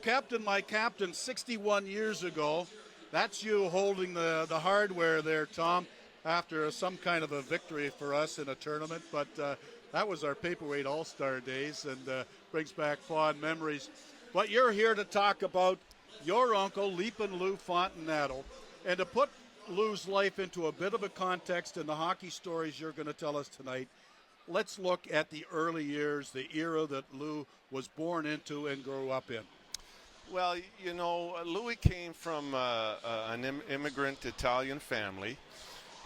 Captain, my captain, 61 years ago. That's you holding the hardware there, Tom, after some kind of a victory for us in a tournament. But that was our paperweight all-star days and brings back fond memories. But you're here to talk about your uncle, Leapin Lou Fontinato. And to put Lou's life into a bit of a context in the hockey stories you're going to tell us tonight, let's look at the early years, the era that Lou was born into and grew up in. Well, you know, Louis came from an immigrant Italian family.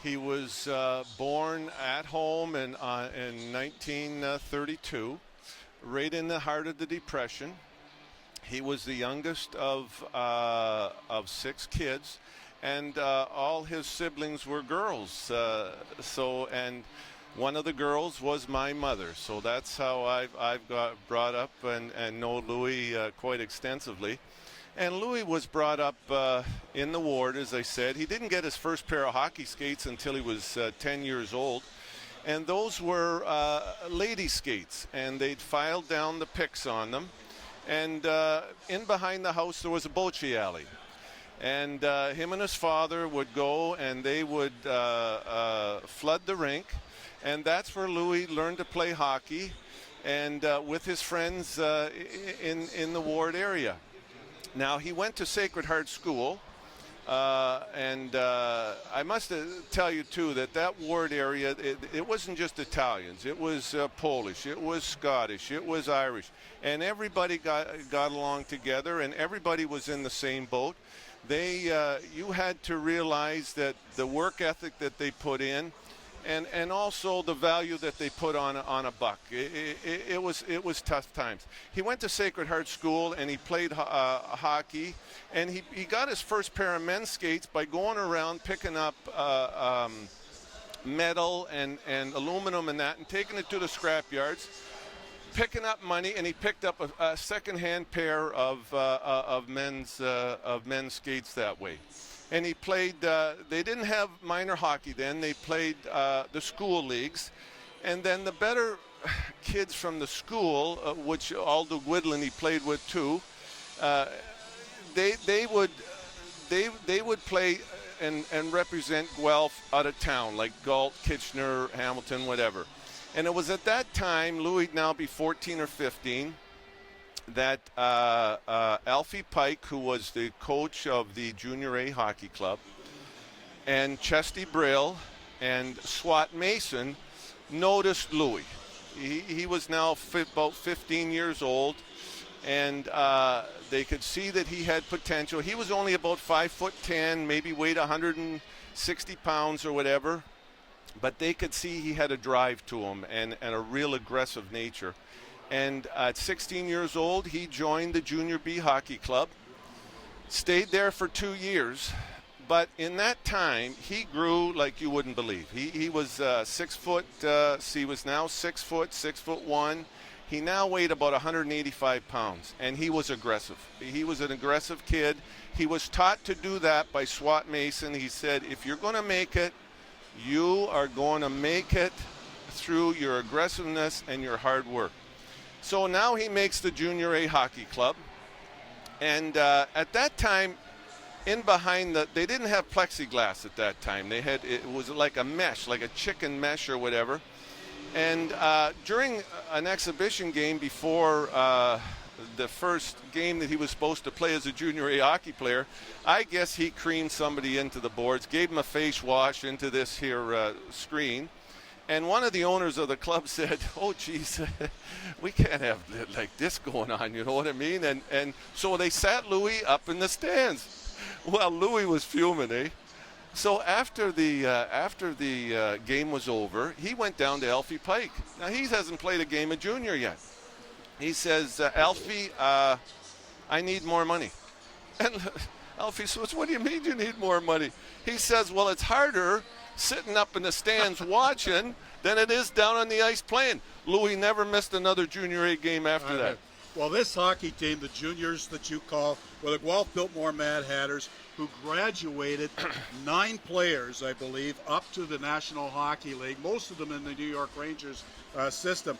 He was born at home in 1932, right in the heart of the Depression. He was the youngest of 6 kids, and all his siblings were girls. And one of the girls was my mother. So that's how I've got brought up and know Louis quite extensively. And Louis was brought up in the ward, as I said. He didn't get his first pair of hockey skates until he was 10 years old. And those were lady skates, and they'd filed down the picks on them. And in behind the house, there was a bocce alley. And him and his father would go, and they would flood the rink. And that's where Louis learned to play hockey, and with his friends in the ward area. Now, he went to Sacred Heart School, and I must tell you, too, that ward area, it wasn't just Italians. It was Polish, it was Scottish, it was Irish. And everybody got along together, and everybody was in the same boat. You had to realize that the work ethic that they put in, and also the value that they put on a buck. It was tough times. He went to Sacred Heart School, and he played hockey, and he got his first pair of men's skates by going around picking up metal and aluminum and that, and taking it to the scrap yards, picking up money, and he picked up a second-hand pair of men's skates that way. And he played, they didn't have minor hockey then. They played the school leagues. And then the better kids from the school, which Aldo Guidlin he played with too, they would play and represent Guelph out of town, like Galt, Kitchener, Hamilton, whatever. And it was at that time, Louis now be 14 or 15, that Alfie Pike, who was the coach of the Junior A Hockey Club, and Chesty Brill and Swat Mason noticed Louis. He was now about 15 years old, and they could see that he had potential. He was only about 5'10", maybe weighed 160 pounds or whatever, but they could see he had a drive to him and a real aggressive nature. And at 16 years old, he joined the Junior B Hockey Club, stayed there for 2 years. But in that time, he grew like you wouldn't believe. He was 6 foot, he was now 6 foot, 6'1". He now weighed about 185 pounds, and he was aggressive. He was an aggressive kid. He was taught to do that by Swat Mason. He said, if you're going to make it, you are going to make it through your aggressiveness and your hard work. So now he makes the Junior A Hockey Club. And at that time, in behind they didn't have plexiglass at that time. It was like a mesh, like a chicken mesh or whatever. And during an exhibition game before the first game that he was supposed to play as a Junior A hockey player, I guess he creamed somebody into the boards, gave him a face wash into this here screen. And one of the owners of the club said, oh, geez, we can't have like this going on, you know what I mean? And so they sat Louis up in the stands. Well, Louis was fuming, eh? So after the game was over, he went down to Alfie Pike. Now, he hasn't played a game of junior yet. He says, Alfie, I need more money. And Alfie says, what do you mean you need more money? He says, well, it's harder sitting up in the stands watching than it is down on the ice playing. Louis never missed another Junior A game after that. Well, this hockey team, the juniors that you call, were the Guelph Biltmore Mad Hatters, who graduated 9 players, I believe, up to the National Hockey League, most of them in the New York Rangers system.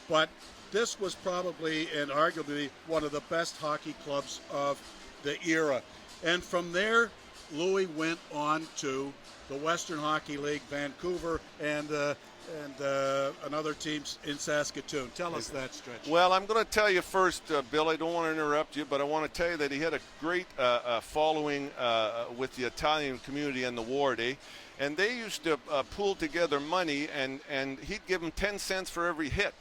But this was probably and arguably one of the best hockey clubs of the era. And from there, Louis went on to the Western Hockey League, Vancouver, and another teams in Saskatoon. Tell us that stretch. Well, I'm going to tell you first, Bill, I don't want to interrupt you, but I want to tell you that he had a great following with the Italian community in the ward, eh? And they used to pool together money, and he'd give them 10 cents for every hit.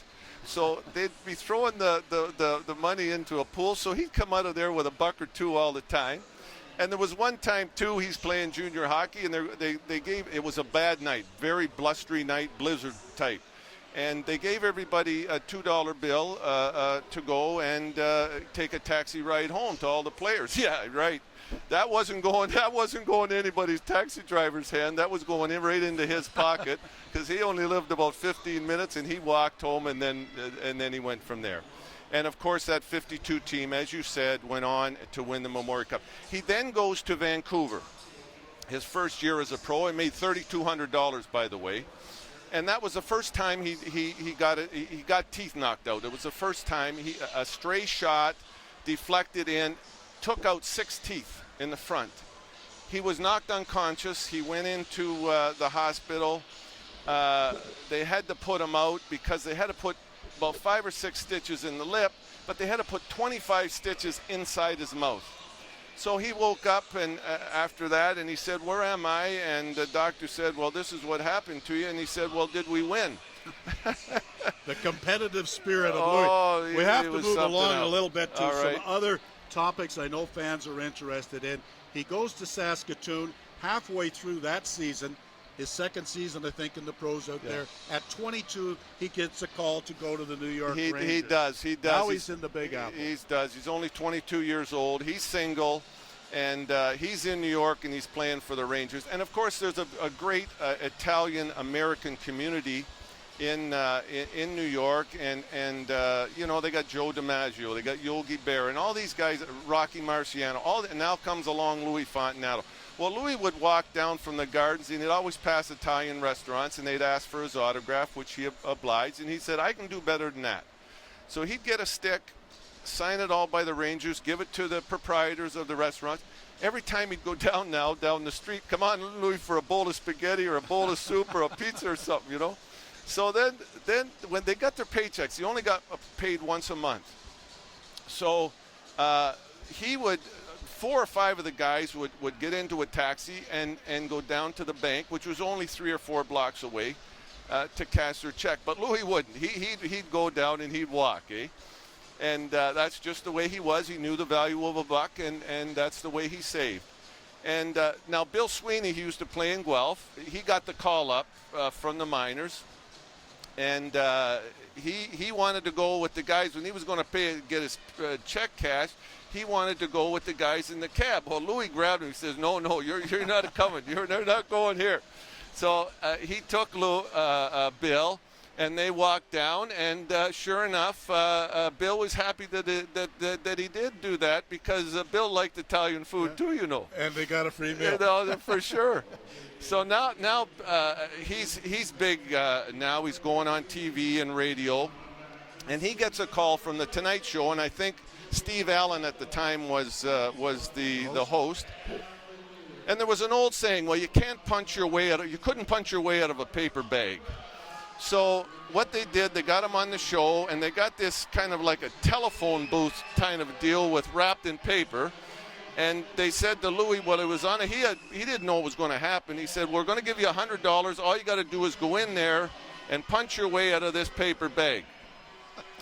So they'd be throwing the money into a pool, so he'd come out of there with $1 or $2 all the time. And there was one time, too, he's playing junior hockey, and they gave, it was a bad night, very blustery night, blizzard type. And they gave everybody a $2 bill to go and take a taxi ride home to all the players. Yeah, right. That wasn't going to anybody's taxi driver's hand. That was going in right into his pocket because he only lived about 15 minutes, and he walked home, and then he went from there. And, of course, that 52 team, as you said, went on to win the Memorial Cup. He then goes to Vancouver. His first year as a pro, he made $3,200, by the way. And that was the first time he got teeth knocked out. It was the first time a stray shot deflected in, took out 6 teeth in the front. He was knocked unconscious. He went into the hospital. They had to put him out because they had to put about 5 or 6 stitches in the lip, but they had to put 25 stitches inside his mouth. So he woke up and after that, and he said, "Where am I?" And the doctor said, "Well, this is what happened to you." And he said, "Well, did we win?" The competitive spirit of Louis. We have to move along a little bit to some other topics I know fans are interested in. He goes to Saskatoon halfway through that season. His second season, I think, in the pros out there. At 22, he gets a call to go to the New York Rangers. He does. Now he's in the Big Apple. He's only 22 years old. He's single, and he's in New York, and he's playing for the Rangers. And, of course, there's a great Italian-American community in New York, and you know, they got Joe DiMaggio, they got Yogi Berra, and all these guys, Rocky Marciano, and now comes along Louis Fontinato. Well, Louis would walk down from the gardens, and he'd always pass Italian restaurants, and they'd ask for his autograph, which he obliged, and he said, "I can do better than that." So he'd get a stick, sign it all by the Rangers, give it to the proprietors of the restaurants. Every time he'd go down the street, "Come on, Louis, for a bowl of spaghetti or a bowl of soup or a pizza or something, you know. So then when they got their paychecks, he only got paid once a month. So he would, 4 or 5 of the guys would get into a taxi and go down to the bank, which was only 3 or 4 blocks away, to cash their check. But Louis wouldn't. He'd go down and he'd walk, eh? And that's just the way he was. He knew the value of a buck, and that's the way he saved. And now Bill Sweeney, he used to play in Guelph. He got the call up from the minors. And he wanted to go with the guys when he was going to get his check cashed. He wanted to go with the guys in the cab. Well, Louis grabbed him. He says, "No, you're not coming. They're not going here." So he took Bill, and they walked down. And sure enough, Bill was happy that he did do that because Bill liked Italian food too, you know. And they got a free meal. You know, for sure. So now he's big now. He's going on TV and radio, and he gets a call from the Tonight Show, and I think Steve Allen at the time was the host. And there was an old saying, well, you couldn't punch your way out of a paper bag. So what they did, they got him on the show, and they got this kind of like a telephone booth kind of deal with wrapped in paper. And they said to Louis, well, it was on he didn't know what was going to happen. He said, "We're going to give you $100. All you got to do is go in there and punch your way out of this paper bag."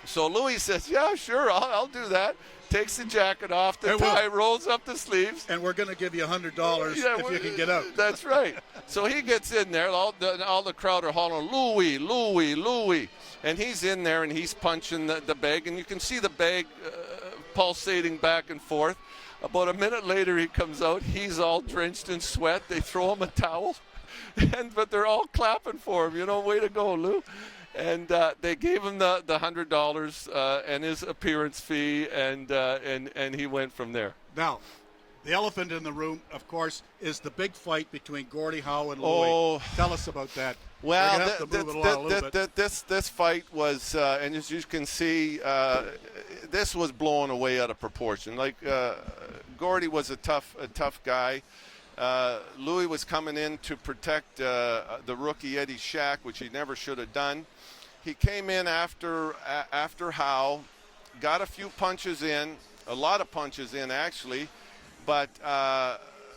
So Louis says, "Yeah, sure, I'll do that." Takes the jacket off, the tie, rolls up the sleeves. And we're going to give you $100 if you can get out. That's right. So he gets in there. All the crowd are hollering, "Louis, Louis, Louis." And he's in there, and he's punching the bag. And you can see the bag pulsating back and forth. About a minute later, he comes out. He's all drenched in sweat. They throw him a towel, but they're all clapping for him. You know, way to go, Lou. And they gave him the $100 and his appearance fee, and he went from there. Now, The elephant in the room, of course, is the big fight between Gordie Howe and Louis. Oh. Tell us about that. Well, this fight was, and as you can see, this was blown away out of proportion. Like Gordie was a tough guy. Louis was coming in to protect the rookie Eddie Shack, which he never should have done. He came in after Howe, got a few punches in, a lot of punches in actually, but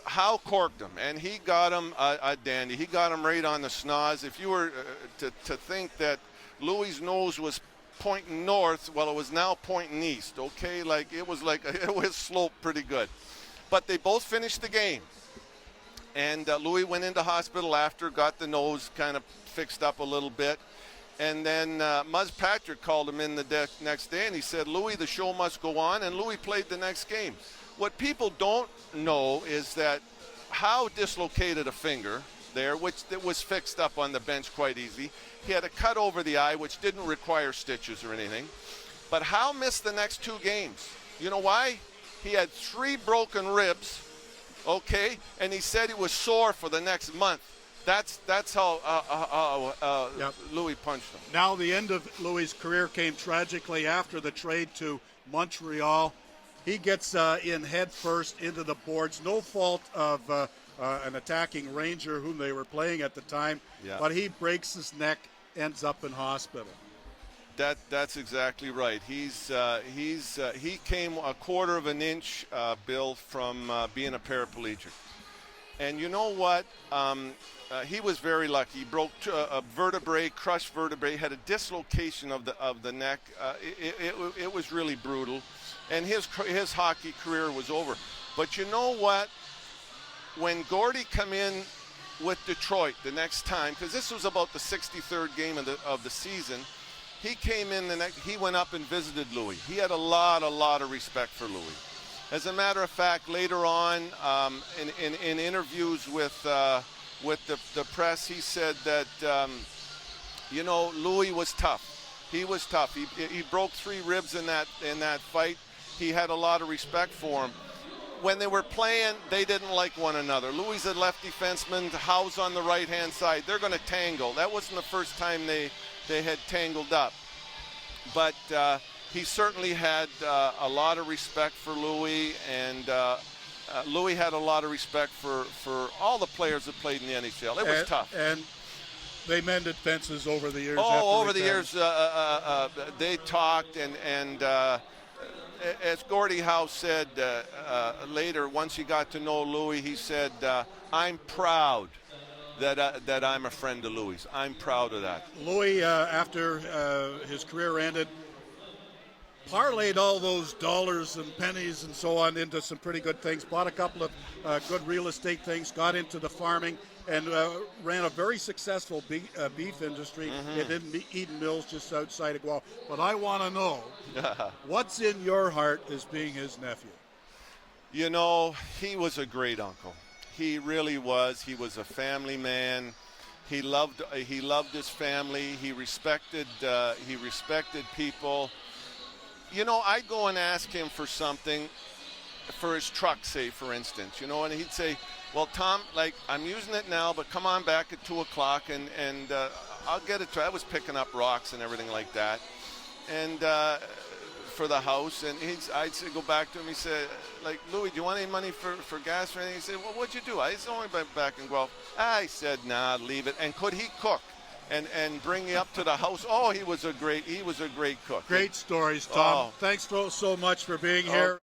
Howe corked him, and he got him a dandy. He got him right on the schnoz. If you were to think that Louis' nose was pointing north, well, it was now pointing east, okay? It was sloped pretty good. But they both finished the game. And Louis went into hospital after, got the nose kind of fixed up a little bit. And then Muzz Patrick called him in the next day, and he said, Louis, the show must go on, and Louis played the next game. What people don't know is that Howe dislocated a finger there, which was fixed up on the bench quite easy. He had a cut over the eye, which didn't require stitches or anything. But Howe missed the next 2 games. You know why? He had 3 broken ribs, okay, and he said he was sore for the next month. That's how Yep. Louis punched him. Now the end of Louis' career came tragically after the trade to Montreal. He gets in head first into the boards. No fault of an attacking Ranger whom they were playing at the time, Yeah. but he breaks his neck, ends up in hospital. That's exactly right. He came a quarter of an inch, Bill, from being a paraplegic. And you know what? He was very lucky. He broke a vertebrae, crushed vertebrae, had a dislocation of the neck. It was really brutal, and his hockey career was over. But you know what? When Gordie come in with Detroit the next time, because this was about the 63rd game of the season, he came in he went up and visited Louis. He had a lot of respect for Louis. As a matter of fact, later on in interviews with the press, he said that Louis was tough. He was tough. He broke 3 ribs in that fight. He had a lot of respect for him. When they were playing, they didn't like one another. Louis is a left defenseman. Howe's on the right-hand side. They're going to tangle. That wasn't the first time they had tangled up. But he certainly had a lot of respect for Louis, and Louis had a lot of respect for all the players that played in the NHL. It was tough. And they mended fences over the years. Over the years, they talked, and as Gordie Howe said later, once he got to know Louis, he said, I'm proud that I'm a friend of Louis. I'm proud of that. Louis, after his career ended, parlayed all those dollars and pennies and so on into some pretty good things, bought a couple of good real estate things, got into the farming, and ran a very successful beef industry in Eden Mills just outside of Guelph. But I want to know, what's in your heart as being his nephew? You know, he was a great uncle. He really was. He was a family man. He loved his family. He respected people. You know, I'd go and ask him for something, for his truck, say, for instance, and he'd say, well, Tom, I'm using it now, but come on back at 2 o'clock and I'll get it. I was picking up rocks and everything like that. And for the house, and I'd say, go back to him. He said, Louis, do you want any money for gas or anything? He said, well, what'd you do? I was only back in Guelph. I said, nah, leave it. And could he cook and bring you up to the house? Oh, he was a great cook. Great stories, Tom. Oh. Thanks so much for being here.